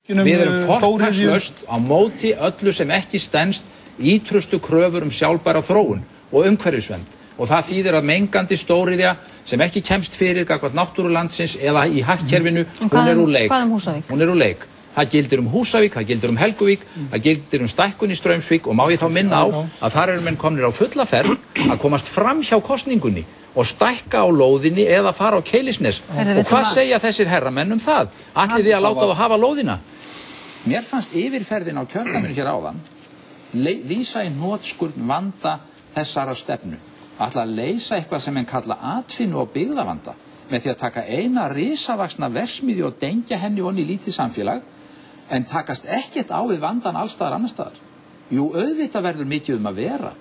Við erum fortakslaust á móti öllu sem ekki stenst ítrustu kröfur sjálfbæra þróun og umhverfisvernd. Og það þýðir að mengandi stóriðja sem ekki kemst fyrir gagnvart náttúru landsins eða í hagkerfinu, hún er úr leik. Hvað Húsavík? Hún er úr leik. Það gildir Húsavík, það gildir Helguvík, það gildir stækkun í Straumsvík og má ég þá minna á að þar eru menn komnir á fulla ferð að komast fram hjá kosningunni og stækka á lóðinni eða fara á Keilisnes. Og hvað segja þessir herramenn það? Ætlið þið að láta þá hafa lóðina? Mér fannst yfirferðin á kjördæminu hér áðan lýsa í hnotskurn vanda þessara stefnu. Ætla að leysa eitthvað sem kalla atvinnu og byggðavanda með því að taka eina risavaxna versmiðju og dengja henni onni í lítið samfélag en takast ekkert á við vandan allstaðar annar staðar. Jú, auðvitað verður mikið að vera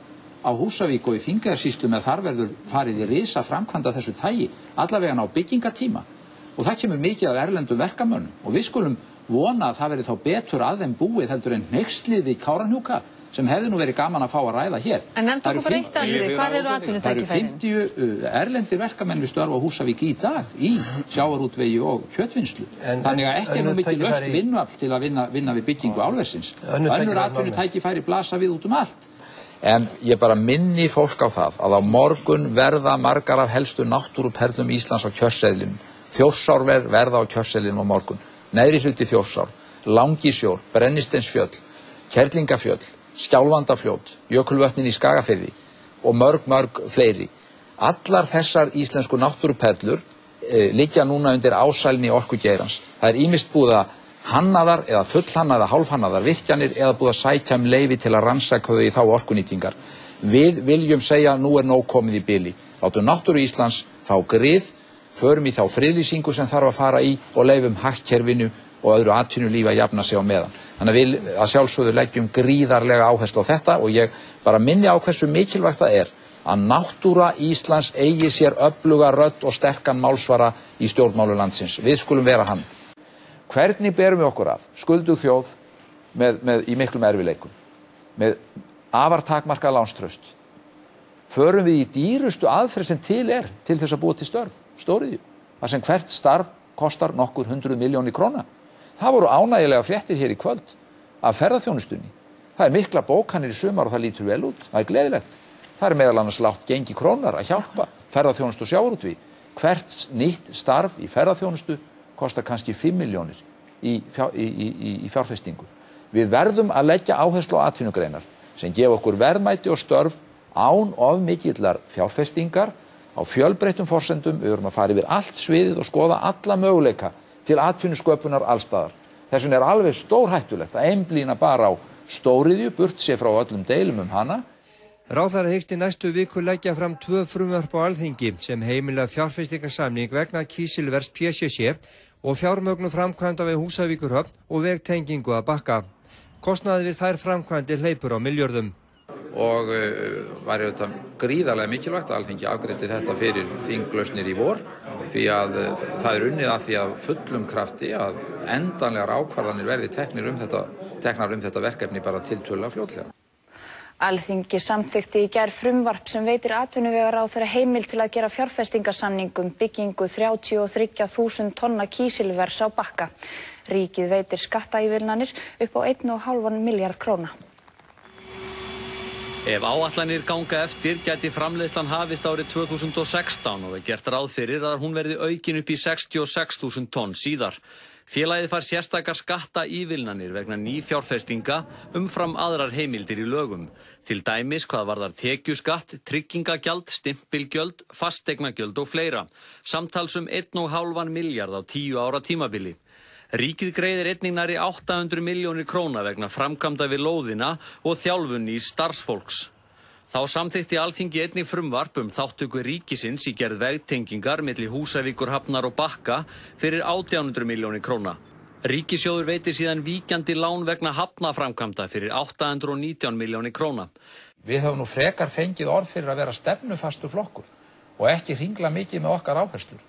á Húsavík og í Þingeyjarsýslu með þar verður farið í risa framkvæmda þessu tagi, allavega á byggingatíma. Og það kemur mikið af erlendum verkamönnum og við skulum vona að það verði þá betur að þeim búið heldur en hneykslið í Kárahnjúka sem hefði nú verið gaman að fá að ræða hér. En nefndu okkur bara eitt atriði, hvar eru atvinnutækifærin? Það eru 50 erlendir verkamenn við störf á Húsavík í dag í sjávarútvegi og kjötvinnslu. Þannig að ekki nú mikið laust vinnuafl til að vinna við byggingu álversins. Önnur atvinnutækifæri blasa við út allt. En ég bara minni fólk á það að á morgun verða margar af helstu náttúruperlum Íslands á kjörseðlinum. Þjórsár verða á kjörseðlinum á morgun. Neðri hluti Þjórsár, Langisjór, Brennisteinsfjöll, Kerlingafjöll, Skjálfandafljót, Jökulvötnin í Skagafirði og mörg fleiri. Allar þessar íslensku náttúruperlur liggja núna undir ásælni orkugeirans. Það er ýmist búið að hannaðar eða fullhannaðar, hálfhannaðar virkjanir eða búið að sækja leyfi til að rannsaka þau í þá orkunýtingar. Við viljum segja að nú er nóg komið í bili. Látum náttúru Íslands fá grið, förum í þá friðlýsingu sem þarf að fara í og leyfum hagkerfinu og öðru atvinnulífi að jafna sig á meðan. Þannig að við að sjálfsögðu leggjum gríðarlega áherslu á þetta og ég bara minni á hversu mikilvægt það er að náttúra Íslands eigi sér öfluga rödd og sterkan málsvara í stjórnmálu landsins. Við skulum vera hann. Hvernig berum við okkur að? Skuldug þjóð í miklum erfiðleikum, með afar takmarkað lánstraust. Förum við í dýrustu aðferð sem til þess að búa til störf, stóriðju, þar sem hvert starf kostar nokkur 100 milljónir króna. Það voru ánægjulega fréttir hér í kvöld af ferðaþjónustunni. Það er mikla bókanir í sumar og það lítur vel út. Það er gleðilegt. Það er meðal annars lágt gengi krónar að hjálpa ferðaþjónustu og sjávarútvegi. Hvert nýtt starf í ferðaþjónustu kostar kannski 5 milljónir í fjárfestingu. Við verðum að leggja áherslu á atvinnugreinar sem gefa okkur verðmæti og störf án of mikillar fjárfestingar á fjölbreyttum forsendum. Við verðum að fara yfir allt sviðið og skoða alla möguleika til atvinnusköpunar allstaðar. Þess vegna er alveg stórhættulegt að einblína bara á stóriðju, burt sér frá öllum deilum hana. Ráðherra hyggst í næstu viku leggja fram 2 frumvörp á Alþingi sem heimila fjárfestingarsamning vegna kísilvers PCC og fjármögnun framkvæmda við Húsavíkurhöfn og vegtengingu að Bakka. Kostnaði við þær framkvæmdir hleypur á milljörðum. Og var þetta gríðarlega mikilvægt að Alþingi afgreiddi þetta fyrir þinglausnir í vor því að það er unnið að því að fullum krafti að endanlegar ákvarðanir verði teknar um þetta verkefni bara tiltölulega fljótlega. Alþingi samþykkti í gær frumvarp sem veitir atvinnuvegaráðherra heimild til að gera fjárfestingarsamning byggingu 33.000 tonna kísilvers á Bakka. Ríkið veitir skattaívilnanir upp á 1,5 milljarð króna. Ef áætlanir ganga eftir gæti framleiðslan hafist árið 2016 og er gert ráð fyrir að hún verði aukin upp í 66.000 tonn síðar. Félagið fær sérstakar skattaívilnanir vegna nýfjárfestinga umfram aðrar heimildir í lögum. Til dæmis hvað varðar tekjuskatt, tryggingagjald, stimpilgjöld, fasteignagjöld og fleira. Samtals 1,5 milljarð á 10 ára tímabili. Ríkið greiðir einnig nærri 800 milljónir króna vegna framkvæmda við lóðina og þjálfun nýs starfsfólks. Þá samþykkti Alþingi einnig frumvarp þátttöku ríkisins í gerð vegtengingar milli Húsavíkurhafnar og Bakka fyrir 800 milljónir króna. Ríkissjóður veitir síðan víkjandi lán vegna hafnaframkvæmda fyrir 819 milljónir króna. Við höfum nú frekar fengið orð fyrir að vera stefnufastur flokkur og ekki hringla mikið með okkar áherslur.